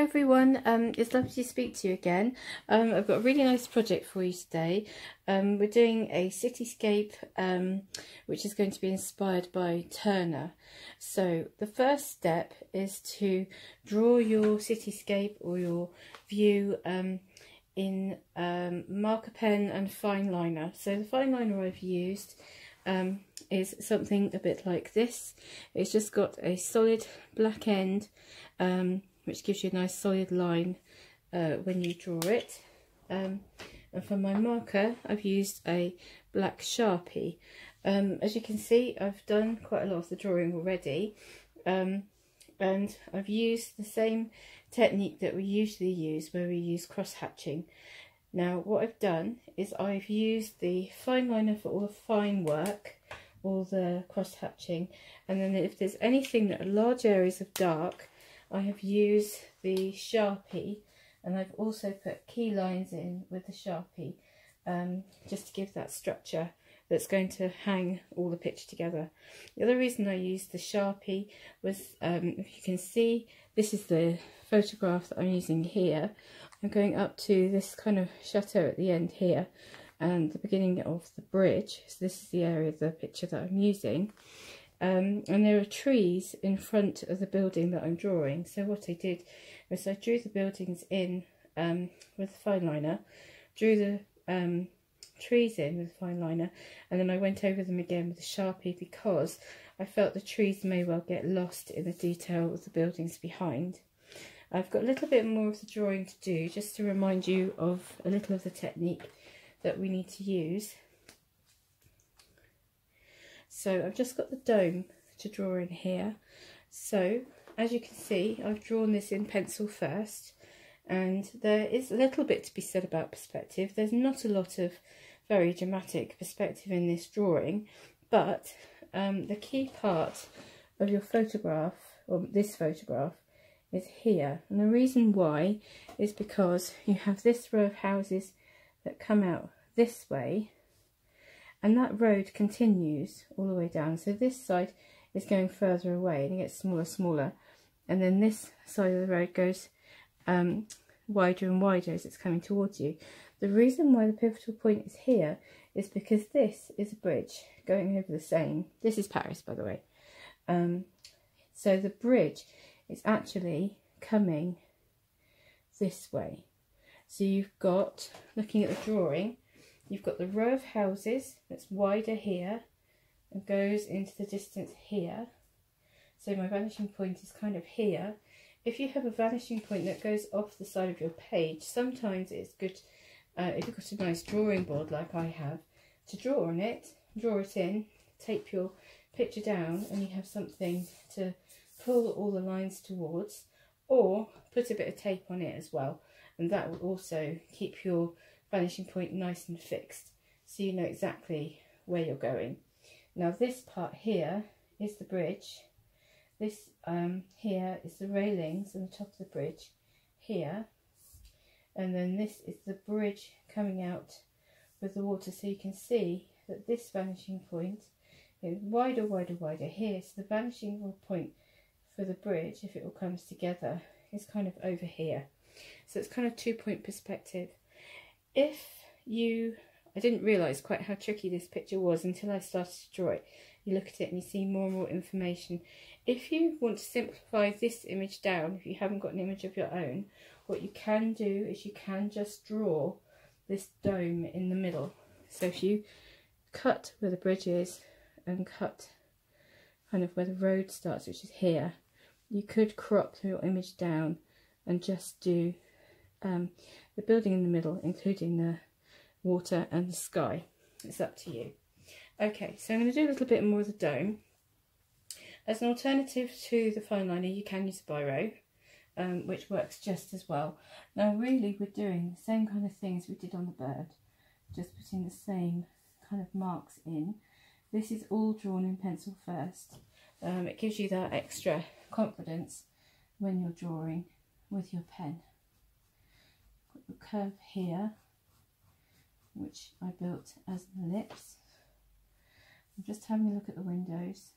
everyone, it's lovely to speak to you again. I've got a really nice project for you today. We're doing a cityscape which is going to be inspired by Turner. So the first step is to draw your cityscape or your view in marker pen and fine liner. So the fine liner I've used is something a bit like this. It's just got a solid black end which gives you a nice solid line when you draw it. And for my marker I've used a black Sharpie. As you can see, I've done quite a lot of the drawing already, and I've used the same technique that we usually use, where we use cross hatching. Now what I've done is I've used the fine liner for all the fine work, all the cross hatching, and then if there's anything that are large areas of dark, I have used the Sharpie, and I've also put key lines in with the Sharpie just to give that structure that's going to hang all the picture together. The other reason I used the Sharpie was, if you can see, this is the photograph that I'm using here. I'm going up to this kind of chateau at the end here and the beginning of the bridge. So this is the area of the picture that I'm using. And there are trees in front of the building that I'm drawing. So what I did was I drew the buildings in with the fine liner, drew the trees in with fine liner, and then I went over them again with the Sharpie because I felt the trees may well get lost in the detail of the buildings behind. I've got a little bit more of the drawing to do just to remind you of a little of the technique that we need to use. So I've just got the dome to draw in here. So as you can see, I've drawn this in pencil first, and there is a little bit to be said about perspective. There's not a lot of very dramatic perspective in this drawing, but the key part of your photograph, or this photograph, is here. And the reason why is because you have this row of houses that come out this way, and that road continues all the way down. So this side is going further away and it gets smaller, and then this side of the road goes wider and wider as it's coming towards you. The reason why the pivotal point is here is because this is a bridge going over the Seine. This is Paris, by the way. So the bridge is actually coming this way. So you've got, looking at the drawing, you've got the row of houses that's wider here and goes into the distance here. So my vanishing point is kind of here. If you have a vanishing point that goes off the side of your page, sometimes it's good, if you've got a nice drawing board like I have, to draw on it, draw it in, tape your picture down, and you have something to pull all the lines towards, or put a bit of tape on it as well, and that will also keep your vanishing point nice and fixed, so you know exactly where you're going. Now this part here is the bridge. This here is the railings on the top of the bridge here, and then this is the bridge coming out with the water. So you can see that this vanishing point is wider here. So the vanishing point for the bridge, if it all comes together, is kind of over here. So it's kind of 2-point perspective. I didn't realise quite how tricky this picture was until I started to draw it. You look at it and you see more and more information. If you want to simplify this image down, if you haven't got an image of your own, what you can do is you can just draw this dome in the middle. So if you cut where the bridge is and cut kind of where the road starts, which is here, you could crop your image down and just do the building in the middle, including the water and the sky. It's up to you. Okay, so I'm going to do a little bit more of the dome. As an alternative to the fine liner, you can use a biro, which works just as well. Now really we're doing the same kind of things we did on the bird, just putting the same kind of marks in. This is all drawn in pencil first. It gives you that extra confidence when you're drawing with your pen. Got the curve here, which I built as an ellipse. I'm just having a look at the windows.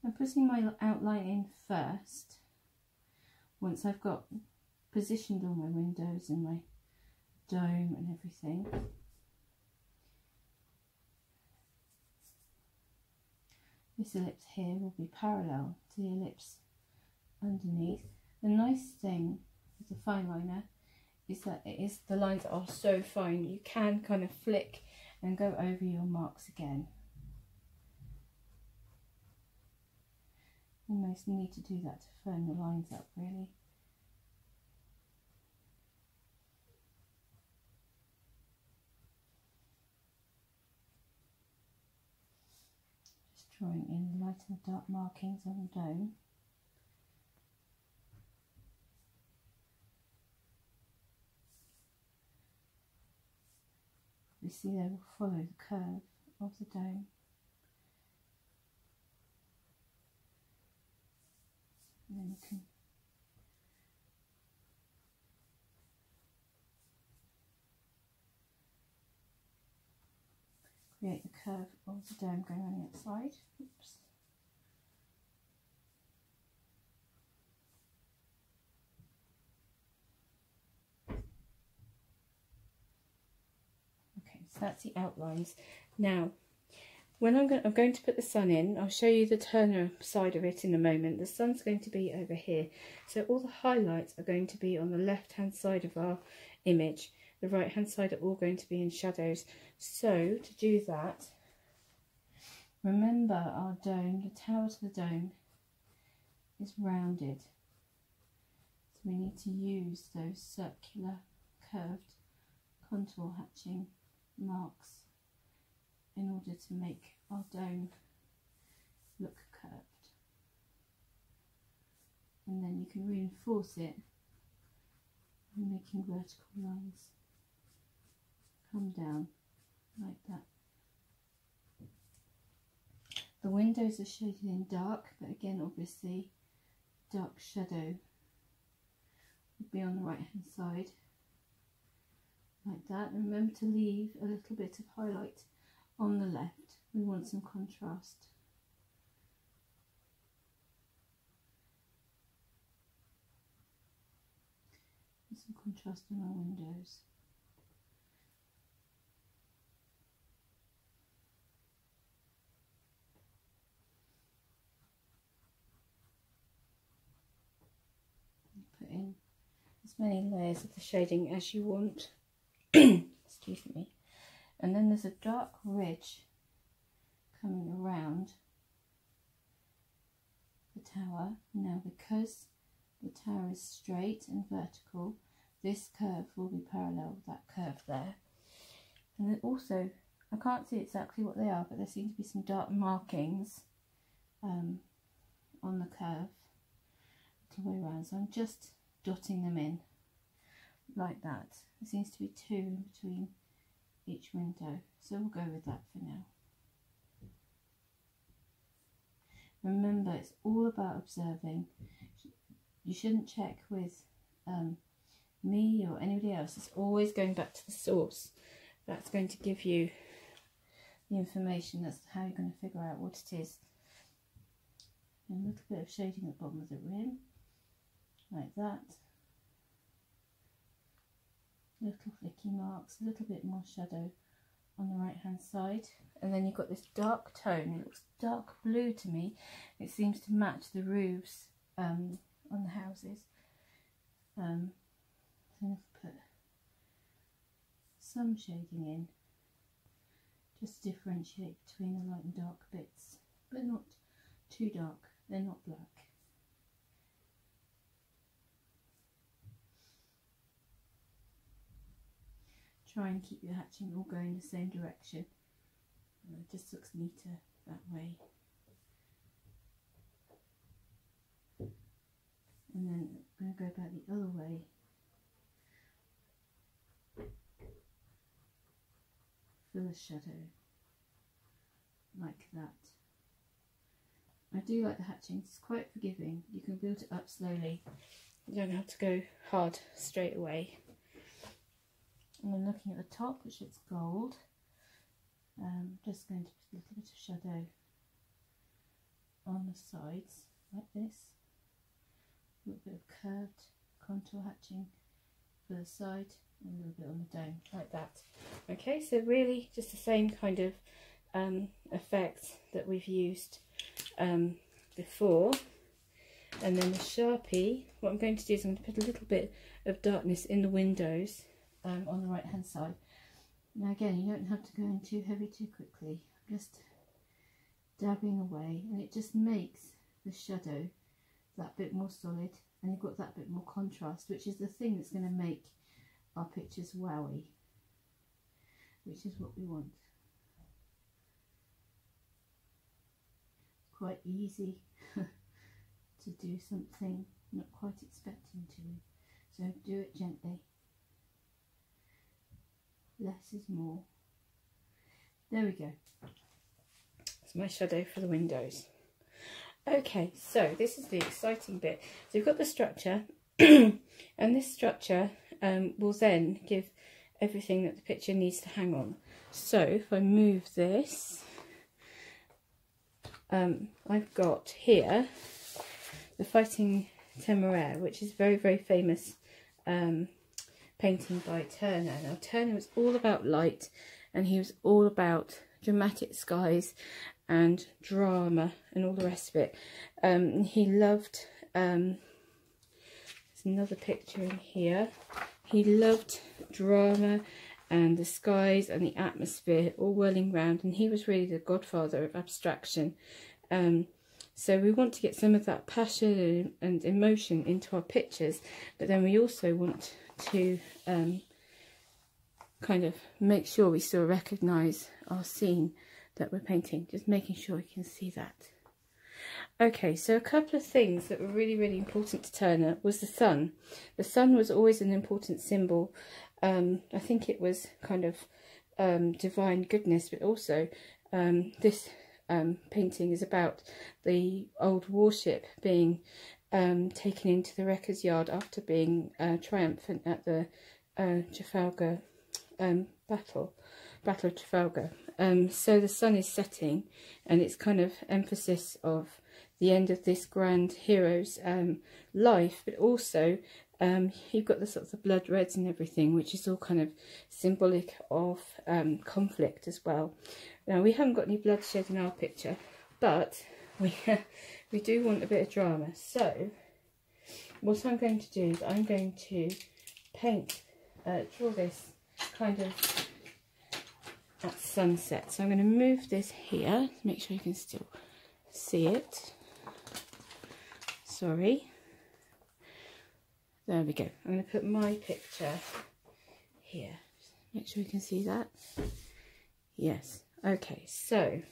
I'm putting my outline in first once I've got positioned all my windows and my dome and everything, this ellipse here will be parallel to the ellipse underneath. The nice thing with the fine liner is that the lines are so fine you can kind of flick and go over your marks again. You almost need to do that to firm the lines up, really. Just drawing in the light and the dark markings on the dome. You see they will follow the curve of the dome. And then you can create the curve of the dome going on the outside. Oops. Okay, so that's the outlines. Now, when I'm going to put the sun in, I'll show you the Turner side of it in a moment. The sun's going to be over here. So all the highlights are going to be on the left-hand side of our image. The right-hand side are all going to be in shadows. So to do that, remember our dome, the tower to the dome is rounded. So we need to use those circular, curved contour hatching marks in order to make our dome look curved. And then you can reinforce it by making vertical lines come down like that. The windows are shaded in dark, but again obviously dark shadow would be on the right hand side like that. And remember to leave a little bit of highlight on the left. We want some contrast. And some contrast on our windows. And put in as many layers of the shading as you want. Excuse me. And then there's a dark ridge coming around the tower. Now, because the tower is straight and vertical, this curve will be parallel with that curve there. And then also, I can't see exactly what they are, but there seem to be some dark markings on the curve the way around. So I'm just dotting them in like that. There seems to be two in between each window, so we'll go with that for now. Remember, it's all about observing. You shouldn't check with me or anybody else. It's always going back to the source. That's going to give you the information. That's how you're going to figure out what it is. And a little bit of shading at the bottom of the rim, like that. Little flicky marks, a little bit more shadow on the right hand side, and then you've got this dark tone. It looks dark blue to me. It seems to match the roofs on the houses. So I'm going to put some shading in, just to differentiate between the light and dark bits, but not too dark. They're not black. Try and keep your hatching all going the same direction. It just looks neater that way. And then I'm going to go back the other way. Fill a shadow like that. I do like the hatching. It's quite forgiving. You can build it up slowly. You don't have to go hard straight away. And then looking at the top, which looks gold, just going to put a little bit of shadow on the sides, like this, a little bit of curved contour hatching for the side and a little bit on the dome, like that. Okay, so really just the same kind of effects that we've used before. And then the Sharpie, what I'm going to do is I'm going to put a little bit of darkness in the windows on the right hand side. Now again, you don't have to go in too heavy too quickly, just dabbing away, and it just makes the shadow that bit more solid, and you've got that bit more contrast, which is the thing that's going to make our pictures wowy, which is what we want. Quite easy to do something not quite expecting to, so do it gently. Less is more. There we go. It's my shadow for the windows. Okay, so this is the exciting bit. So we've got the structure and this structure will then give everything that the picture needs to hang on. So if I move this, I've got here the Fighting Temeraire, which is very, very famous painting by Turner. Now Turner was all about light, and he was all about dramatic skies and drama and all the rest of it. He loved, there's another picture in here, he loved drama and the skies and the atmosphere all whirling round, and he was really the godfather of abstraction. So we want to get some of that passion and emotion into our pictures, but then we also want to kind of make sure we still recognise our scene that we're painting, just making sure you can see that. Okay, so a couple of things that were really, really important to Turner was the sun. The sun was always an important symbol. I think it was kind of divine goodness, but also this painting is about the old warship being taken into the wrecker's yard after being triumphant at the Trafalgar Battle of Trafalgar. So the sun is setting, and it's kind of emphasis of the end of this grand hero's life, but also you've got the sort of the blood reds and everything, which is all kind of symbolic of conflict as well. Now we haven't got any bloodshed in our picture, but we do want a bit of drama. So what I'm going to do is I'm going to draw this kind of at sunset. So I'm going to move this here to make sure you can still see it. Sorry. There we go. I'm going to put my picture here. Make sure you can see that. Yes. Okay, so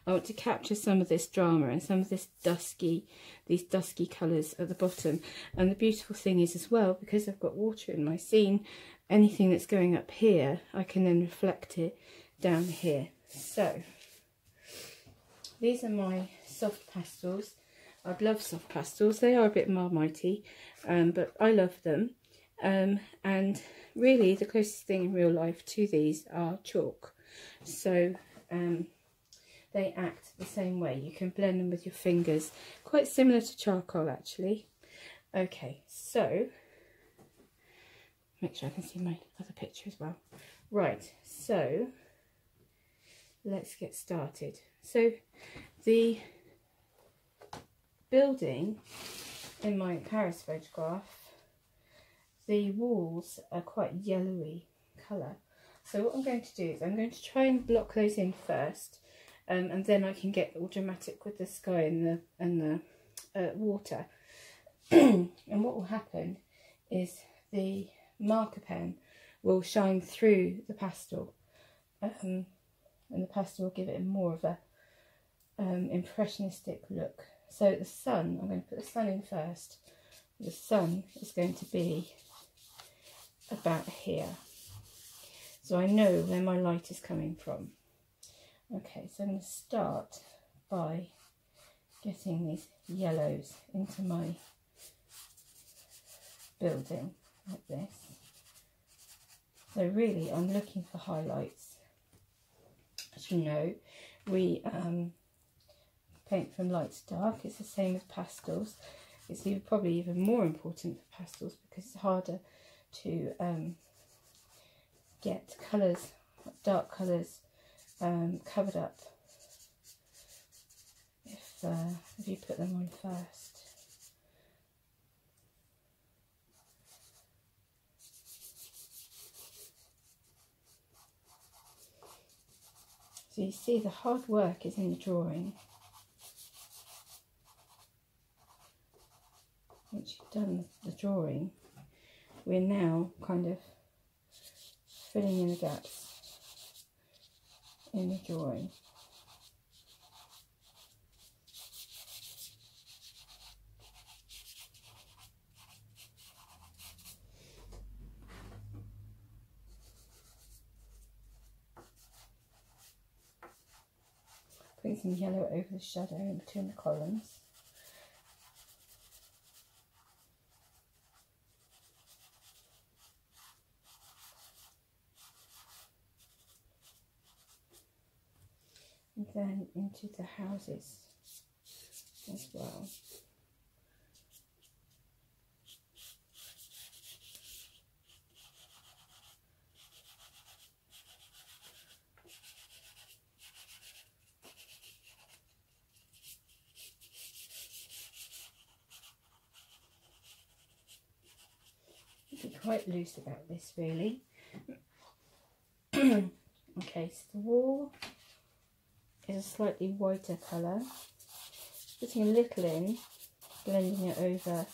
I want to capture some of this drama and some of this these dusky colours at the bottom. And the beautiful thing is as well, because I've got water in my scene, anything that's going up here, I can then reflect it down here. So these are my soft pastels. I love soft pastels. They are a bit marmitey, but I love them. And really the closest thing in real life to these are chalk. So they act the same way. You can blend them with your fingers, quite similar to charcoal actually. Okay, so make sure I can see my other picture as well. Right, so let's get started. So the building in my Paris photograph, the walls are quite yellowy colour. So what I'm going to do is I'm going to try and block those in first, and then I can get all dramatic with the sky and the water. And what will happen is the marker pen will shine through the pastel, and the pastel will give it more of a impressionistic look. So the sun, I'm going to put the sun in first. The sun is going to be about here, so I know where my light is coming from. Okay, so I'm going to start by getting these yellows into my building like this. So really I'm looking for highlights. As you know, we paint from light to dark. It's the same as pastels. It's probably even more important for pastels because it's harder to get colours, dark colours, covered up if you put them on first. So you see the hard work is in the drawing. Once you've done the drawing, we're now kind of filling in the gaps in the drawing. Putting some yellow over the shadow in between the columns. And then into the houses as well. Be quite loose about this really. Okay, so the wall is a slightly whiter colour. Putting a little in, blending it over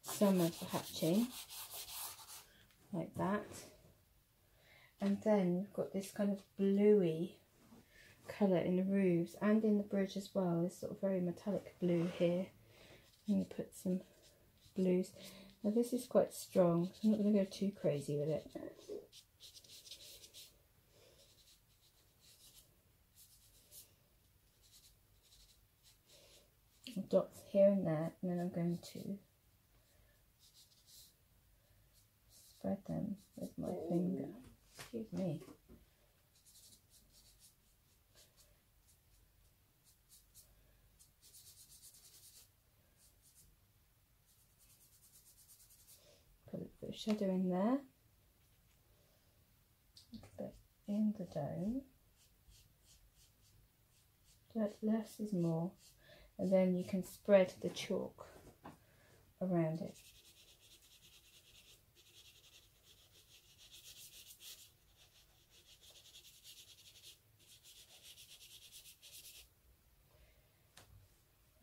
some of the hatching, like that. And then we've got this kind of bluey colour in the roofs and in the bridge as well. This sort of very metallic blue here. I'm going to put some blues. Now this is quite strong, so I'm not going to go too crazy with it. Dots here and there, and then I'm going to spread them with my finger. Excuse me. Put a bit of shadow in there, a bit in the dome. Less is more. And then you can spread the chalk around it.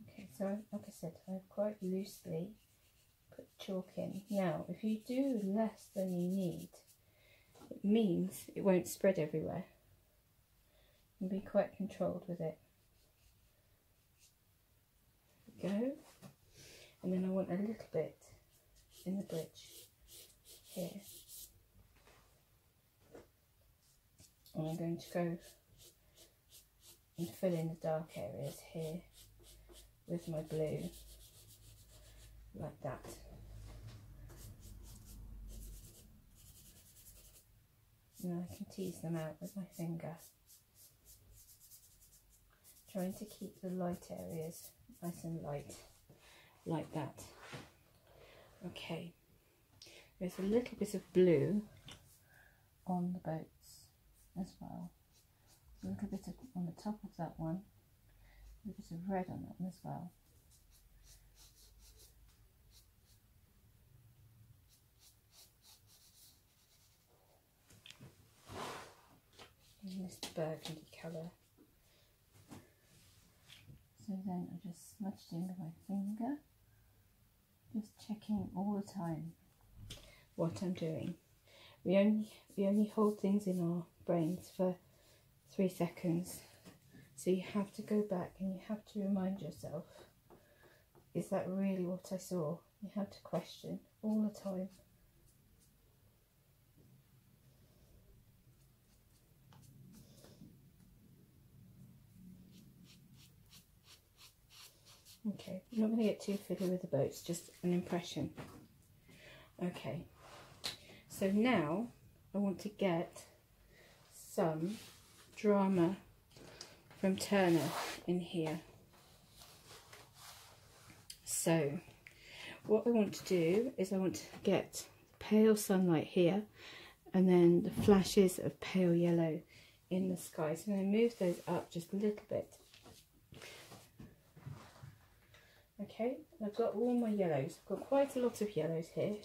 Okay, so like I said, I've quite loosely put chalk in. Now, if you do less than you need, it means it won't spread everywhere. And be quite controlled with it. Go, and then I want a little bit in the bridge here, and I'm going to go and fill in the dark areas here with my blue, like that. Now I can tease them out with my finger, trying to keep the light areas nice and light, like that. Okay, there's a little bit of blue on the boats as well. A little bit of, on the top of that one, a little bit of red on that one as well. And this burgundy colour. So then I just smudged in with my finger, just checking all the time what I'm doing. We only hold things in our brains for 3 seconds, so you have to go back and you have to remind yourself, is that really what I saw? You have to question all the time. Okay, I'm not going to get too fiddly with the boats, just an impression. Okay, so now I want to get some drama from Turner in here. So what I want to do is I want to get pale sunlight here and then the flashes of pale yellow in the sky. So I'm going to move those up just a little bit. Okay, I've got all my yellows. I've got quite a lot of yellows here.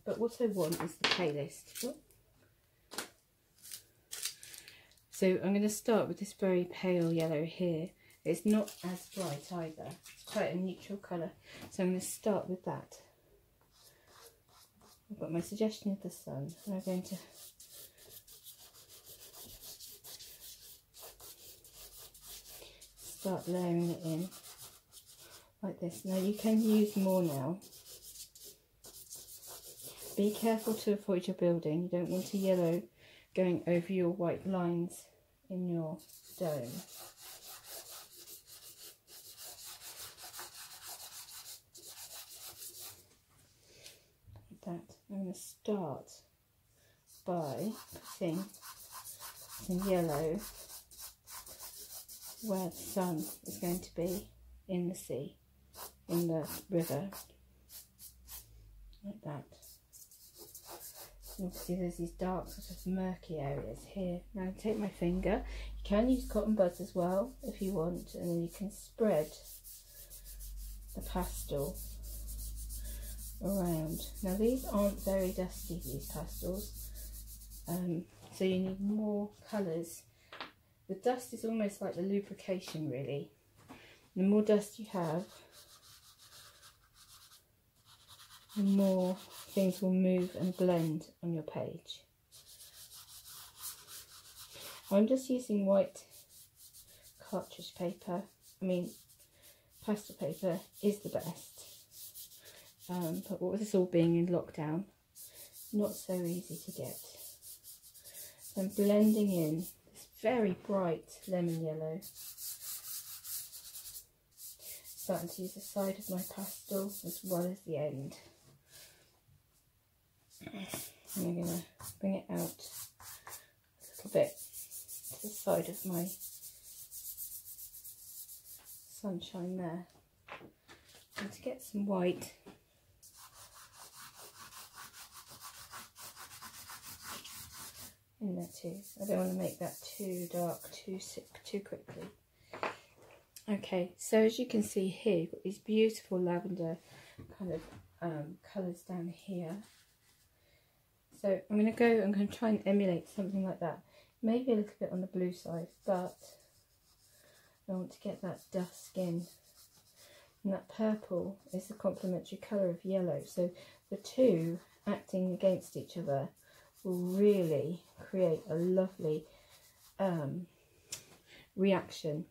But what I want is the palest. So I'm going to start with this very pale yellow here. It's not as bright either. It's quite a neutral colour. So I'm going to start with that. I've got my suggestion of the sun. And I'm going to start layering it in like this. Now you can use more now. Be careful to avoid your building. You don't want a yellow going over your white lines in your dome. Like that. I'm going to start by putting some yellow where the sun is going to be in the sea, in the river, like that. You can see there's these dark sort of murky areas here. Now take my finger, you can use cotton buds as well if you want, and then you can spread the pastel around. Now these aren't very dusty, these pastels, so you need more colours. The dust is almost like the lubrication really. The more dust you have, the more things will move and blend on your page. I'm just using white cartridge paper. I mean, pastel paper is the best. But with this all being in lockdown, not so easy to get. So I'm blending in this very bright lemon yellow. Starting to use the side of my pastel as well as the end. And I'm going to bring it out a little bit to the side of my sunshine there. And to get some white, in there too. I don't want to make that too dark, too quickly. Okay, so as you can see here, you've got these beautiful lavender kind of colours down here. So I'm going to try and emulate something like that. Maybe a little bit on the blue side, but I want to get that dusk skin. And that purple is the complementary colour of yellow. So the two acting against each other will really create a lovely reaction.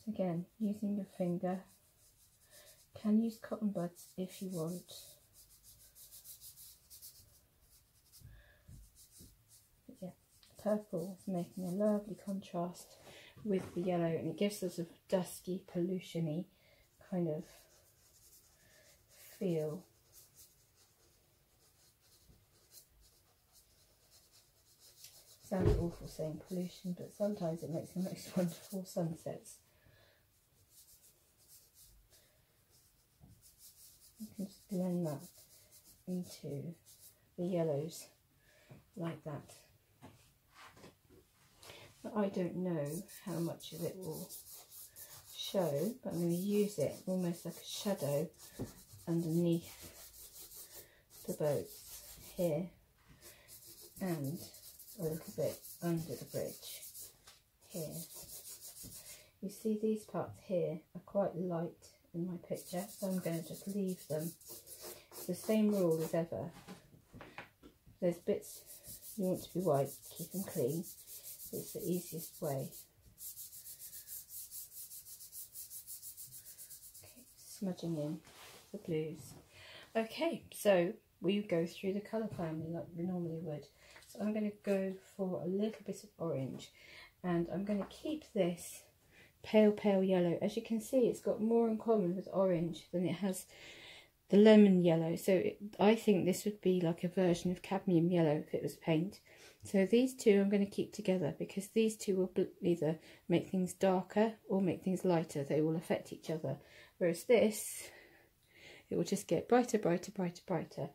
So again, using your finger. You can use cotton buds if you want. Purple is making a lovely contrast with the yellow, and it gives us a dusky, pollution-y kind of feel. Sounds awful saying pollution, but sometimes it makes the most wonderful sunsets. You can just blend that into the yellows like that. I don't know how much of it will show, but I'm going to use it almost like a shadow underneath the boats here and a little bit under the bridge here. You see these parts here are quite light in my picture, so I'm going to just leave them. It's the same rule as ever. There's bits you want to be white, keep them clean. It's the easiest way. Okay, smudging in the blues. Okay, so we go through the colour family like we normally would. So I'm going to go for a little bit of orange, and I'm going to keep this pale yellow. As you can see, it's got more in common with orange than it has the lemon yellow. So I think this would be like a version of cadmium yellow if it was paint. So these two I'm going to keep together because these two will either make things darker or make things lighter. They will affect each other. Whereas this, it will just get brighter, brighter, brighter, brighter.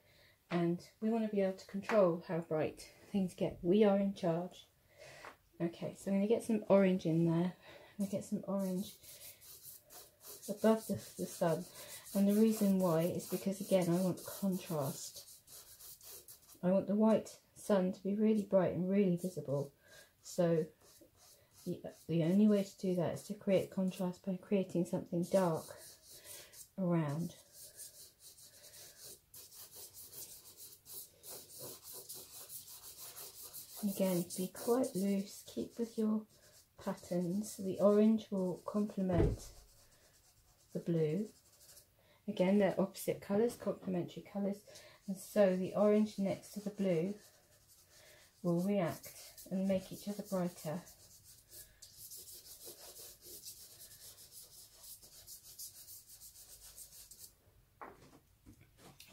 And we want to be able to control how bright things get. We are in charge. Okay, so I'm going to get some orange in there. I'm going to get some orange above the sun. And the reason why is because, again, I want contrast. I want the white sun to be really bright and really visible. So the only way to do that is to create contrast by creating something dark around. And again, be quite loose, keep with your patterns. The orange will complement the blue. Again, they're opposite colours, complementary colours, and so the orange next to the blue will react and make each other brighter.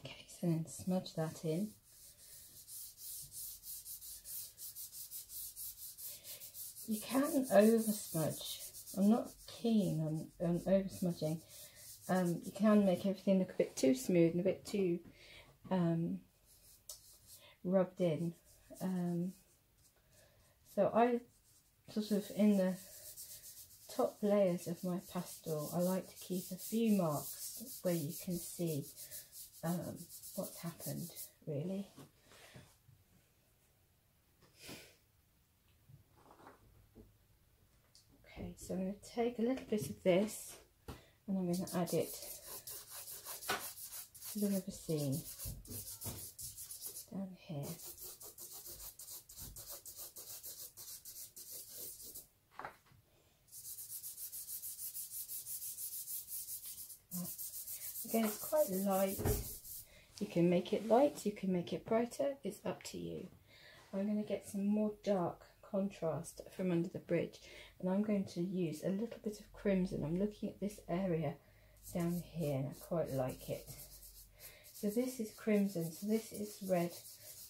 Okay, so then smudge that in. You can over smudge. I'm not keen on over smudging. You can make everything look a bit too smooth and a bit too rubbed in. So I sort of, in the top layers of my pastel, I like to keep a few marks where you can see what's happened, really. Okay, so I'm going to take a little bit of this and I'm going to add it to the river scene down here. Again, it's quite light. You can make it light, you can make it brighter, it's up to you. I'm going to get some more dark contrast from under the bridge, and I'm going to use a little bit of crimson. I'm looking at this area down here and I quite like it. So this is crimson, so this is red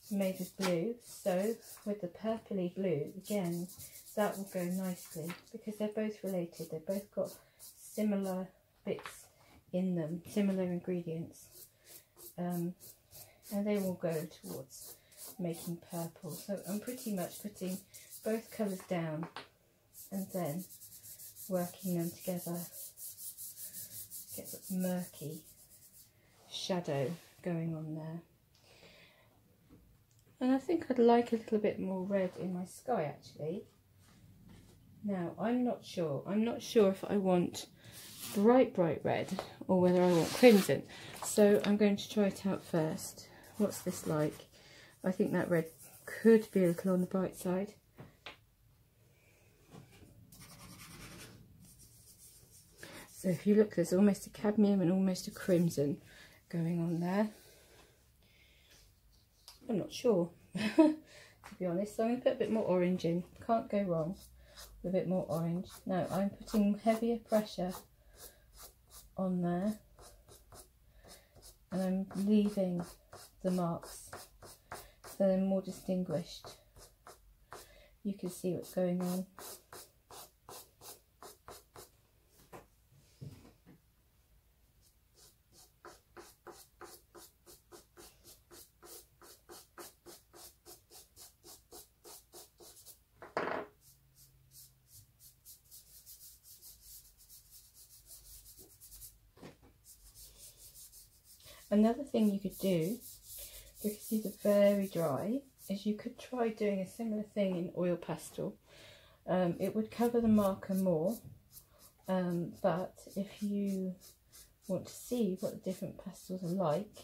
made with blue, so with the purpley blue, again, that will go nicely because they're both related. They've both got similar bits in them, similar ingredients, and they will go towards making purple. So I'm pretty much putting both colours down and then working them together. Get that murky shadow going on there. And I think I'd like a little bit more red in my sky actually. Now I'm not sure if I want bright red or whether I want crimson. So I'm going to try it out first. What's this like? I think that red could be a little on the bright side. So if you look, there's almost a cadmium and almost a crimson going on there. I'm not sure, to be honest. So I'm going to put a bit more orange in. Can't go wrong with a bit more orange. Now I'm putting heavier pressure on there and I'm leaving the marks so they're more distinguished. You can see what's going on. Another thing you could do, because these are very dry, is you could try doing a similar thing in oil pastel. It would cover the marker more, but if you want to see what the different pastels are like,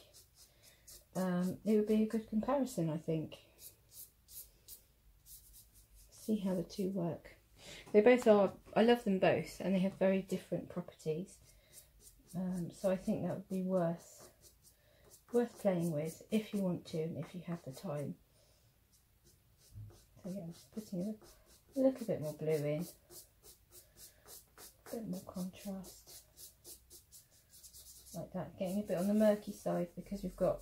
it would be a good comparison, I think. See how the two work. They both are, I love them both, and they have very different properties. So I think that would be worth playing with if you want to and if you have the time. So yeah, I'm just putting a little bit more blue in, a bit more contrast, like that, getting a bit on the murky side because we've got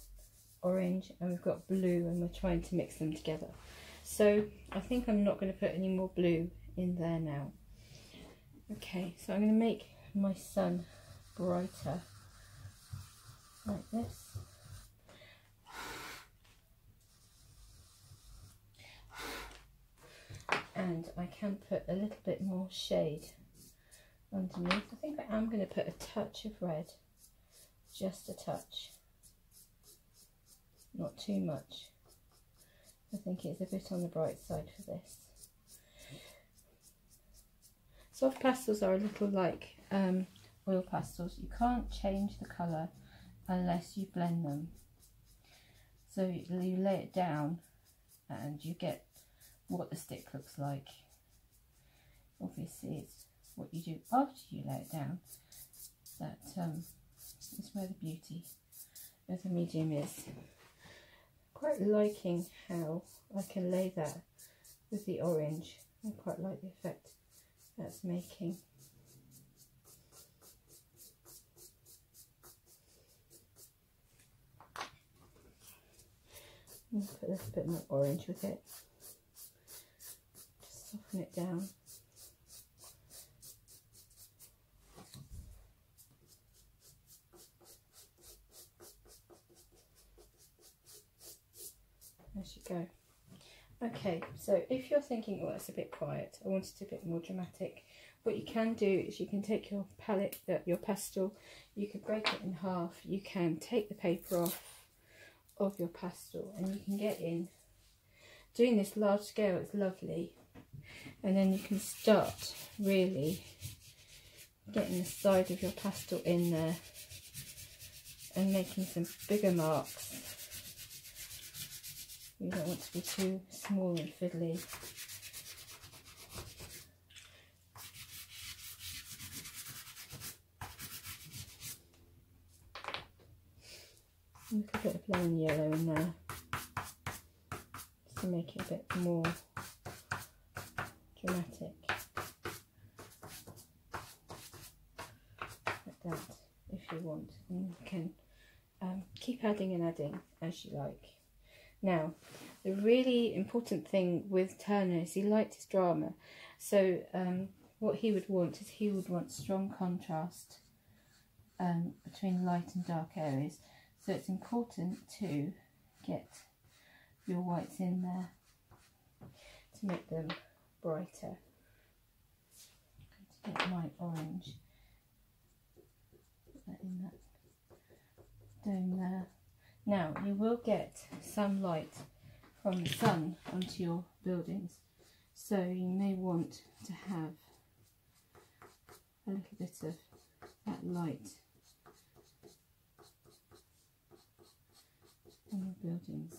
orange and we've got blue and we're trying to mix them together. So I think I'm not going to put any more blue in there now. Okay, so I'm going to make my sun brighter like this. And I can put a little bit more shade underneath. I think I am going to put a touch of red, just a touch, not too much. I think it's a bit on the bright side for this. Soft pastels are a little like oil pastels. You can't change the colour unless you blend them. So you lay it down and you get what the stick looks like. Obviously it's what you do after you lay it down that is where the beauty of the medium is. Quite liking how I can lay that with the orange. I quite like the effect that's making. I'll put a little bit more orange with it. Just soften it down. There you go. Okay, so if you're thinking, well, that's a bit quiet, I want it a bit more dramatic, what you can do is you can take your palette, your pastel, you can break it in half, you can take the paper off of your pastel and you can get in. Doing this large scale is lovely, and then you can start really getting the side of your pastel in there and making some bigger marks. You don't want to be too small and fiddly. Look a bit of lemon yellow in there, just to make it a bit more dramatic. Like that, if you want. And you can keep adding and adding as you like. Now, the really important thing with Turner is he liked his drama. So what he would want is he would want strong contrast between light and dark areas. So it's important to get your whites in there to make them brighter. I'm going to get my orange, put that in that dome there. Now, you will get some light from the sun onto your buildings, so you may want to have a little bit of that light on your buildings.